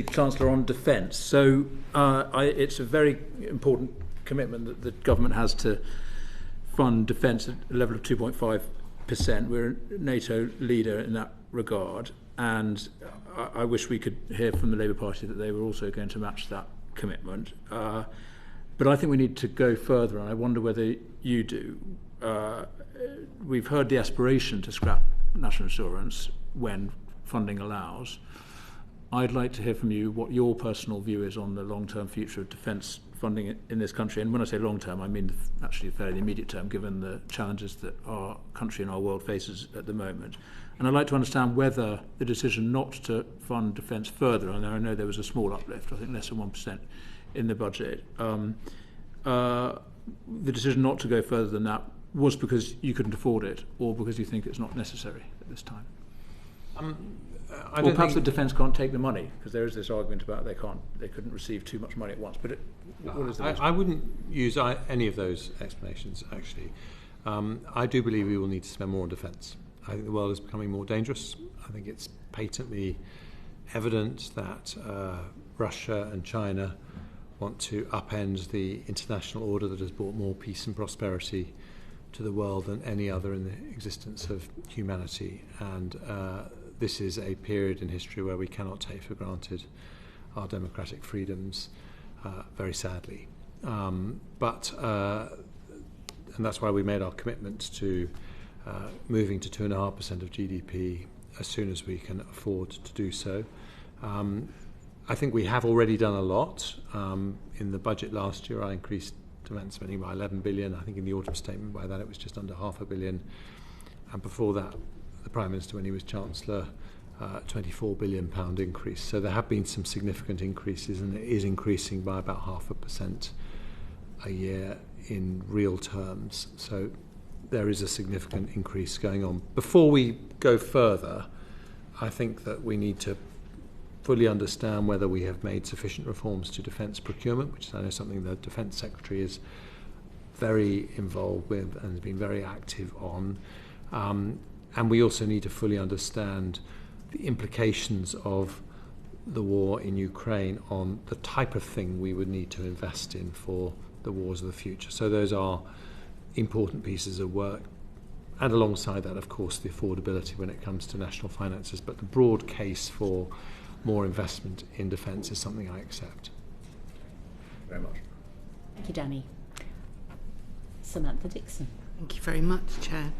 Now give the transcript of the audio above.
Chancellor, on defence. So it's a very important commitment that the government has to fund defence at a level of 2.5%. We're a NATO leader in that regard, and I wish we could hear from the Labour Party that they were also going to match that commitment. But I think we need to go further, and I wonder whether you do. We've heard the aspiration to scrap national insurance when funding allows. I'd like to hear from you what your personal view is on the long-term future of defence funding in this country. And when I say long-term, I mean actually a fairly immediate term, given the challenges that our country and our world faces at the moment. And I'd like to understand whether the decision not to fund defence further, and I know there was a small uplift, I think less than 1% in the budget, the decision not to go further than that was because you couldn't afford it, or because you think it's not necessary at this time? Or perhaps the defence can't take the money, because there is this argument about they couldn't receive too much money at once. But what is the I wouldn't use any of those explanations, actually. I do believe we will need to spend more on defence. I think the world is becoming more dangerous. I think it's patently evident that Russia and China want to upend the international order that has brought more peace and prosperity to the world than any other in the existence of humanity. And this is a period in history where we cannot take for granted our democratic freedoms, very sadly. And that's why we made our commitment to moving to 2.5% of GDP as soon as we can afford to do so. I think we have already done a lot. In the budget last year, I increased defence spending by 11 billion. I think in the autumn statement by that it was just under £500 million. And before that, the Prime Minister, when he was Chancellor, £24 billion increase. So there have been some significant increases, and it is increasing by about 0.5% a year in real terms. So there is a significant increase going on. Before we go further, I think that we need to fully understand whether we have made sufficient reforms to defence procurement, which is, I know, something the Defence Secretary is very involved with and has been very active on. And we also need to fully understand the implications of the war in Ukraine on the type of thing we would need to invest in for the wars of the future. So those are important pieces of work. And alongside that, of course, the affordability when it comes to national finances. But the broad case for more investment in defence is something I accept. Very much. Thank you, Danny. Samantha Dixon. Thank you very much, Chair.